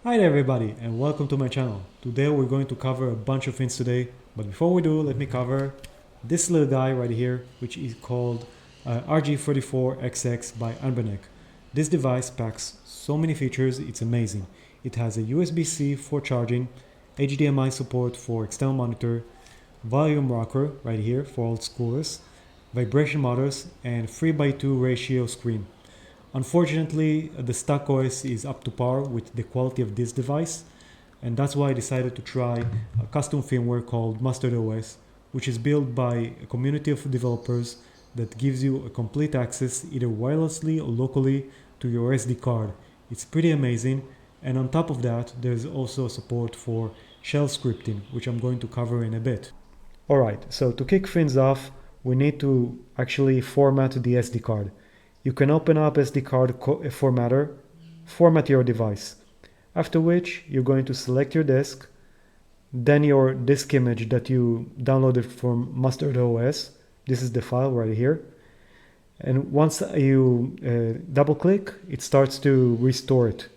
Hi there everybody and welcome to my channel. Today we're going to cover a bunch of things today, but before we do, let me cover this little guy right here, which is called RG34xx by Anbernic. This device packs so many features, it's amazing. It has a USB-C for charging, HDMI support for external monitor, volume rocker right here for old schoolers, vibration motors, and 3:2 ratio screen. Unfortunately, the stock OS is up to par with the quality of this device, and that's why I decided to try a custom firmware called mustOS, which is built by a community of developers that gives you a complete access either wirelessly or locally to your SD card. It's pretty amazing, and on top of that, there's also support for shell scripting, which I'm going to cover in a bit. Alright, so to kick things off, we need to actually format the SD card. You can open up SD card formatter, format your device, after which you're going to select your disk, then your disk image that you downloaded from mustOS. This is the file right here. And once you double click, it starts to restore it.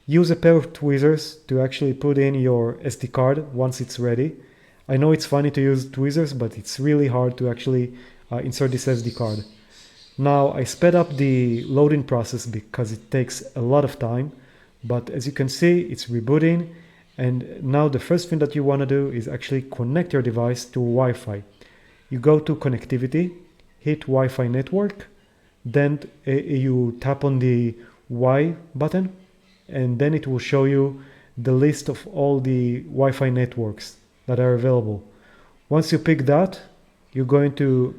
Use a pair of tweezers to actually put in your SD card once it's ready. I know it's funny to use tweezers, but it's really hard to actually insert this SD card. Now I sped up the loading process because it takes a lot of time, but as you can see, it's rebooting, and now the first thing that you want to do is actually connect your device to Wi-Fi. You go to connectivity, hit Wi-Fi network, then you tap on the Y button, and then it will show you the list of all the Wi-Fi networks that are available. Once you pick that, you're going to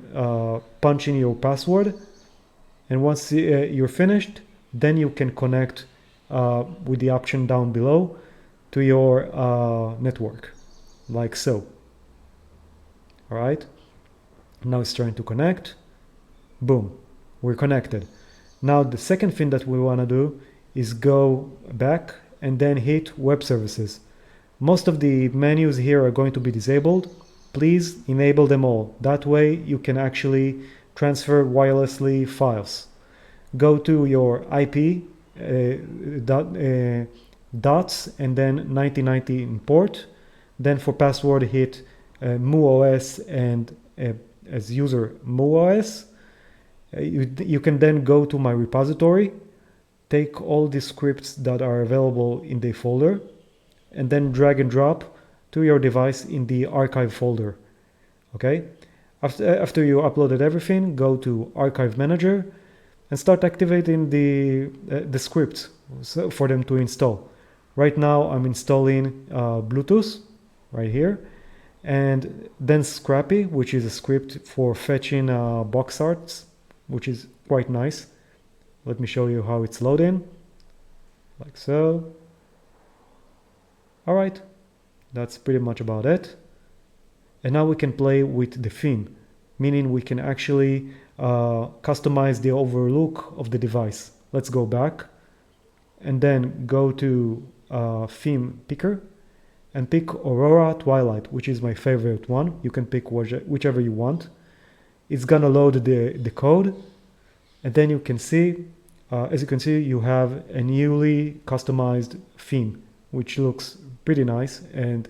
punch in your password, and once you're finished, then you can connect with the option down below to your network, like so. All right, now it's trying to connect. Boom, we're connected. Now the second thing that we want to do is go back and then hit web services. Most of the menus here are going to be disabled. Please enable them all. That way you can actually transfer wirelessly files. Go to your IP dots and then 9090 in port. Then for password hit muOS and as user muOS. You can then go to my repository, take all the scripts that are available in the folder, and then drag and drop to your device in the archive folder. Okay, after you uploaded everything, go to Archive Manager and start activating the scripts for them to install. Right now I'm installing Bluetooth right here, and then Scrappy, which is a script for fetching box arts, which is quite nice. Let me show you how it's loading, like so. All right, that's pretty much about it. And now we can play with the theme, meaning we can actually customize the overall look of the device. Let's go back and then go to theme picker and pick Aurora Twilight, which is my favorite one. You can pick whichever you want. It's gonna load the code, and then you can see, as you can see, you have a newly customized theme, which looks pretty nice, and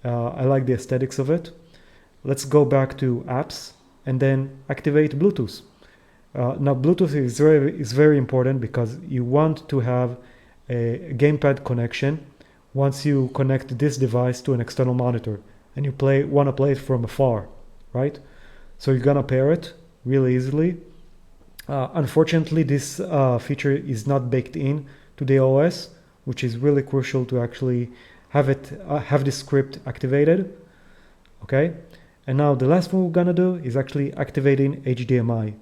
I like the aesthetics of it. Let's go back to apps and then activate Bluetooth. Now Bluetooth is very important because you want to have a gamepad connection once you connect this device to an external monitor and you want to play it from afar, right? So you're gonna pair it really easily. Unfortunately, this feature is not baked in to the OS, which is really crucial to actually have this script activated. Okay, and now the last thing we're gonna do is actually activating HDMI.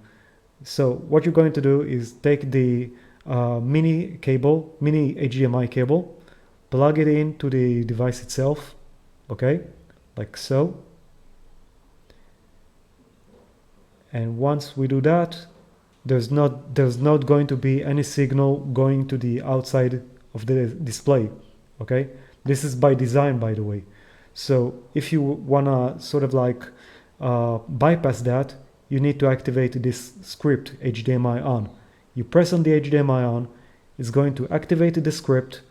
So what you're going to do is take the mini HDMI cable, plug it into the device itself, okay, like so. And once we do that, there's not going to be any signal going to the outside of the display, okay? This is by design, by the way. So if you wanna sort of like bypass that, you need to activate this script HDMI on. You press on the HDMI on, it's going to activate the script,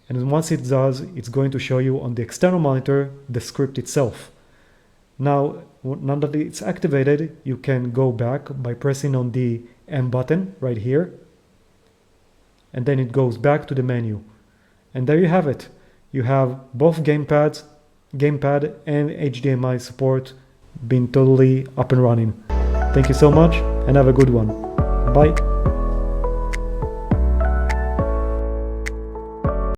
And once it does, it's going to show you on the external monitor the script itself. Now, now that it's activated, you can go back by pressing on the M button right here, and then it goes back to the menu. And there you have it. You have both gamepad and HDMI support being totally up and running. Thank you so much and have a good one. Bye.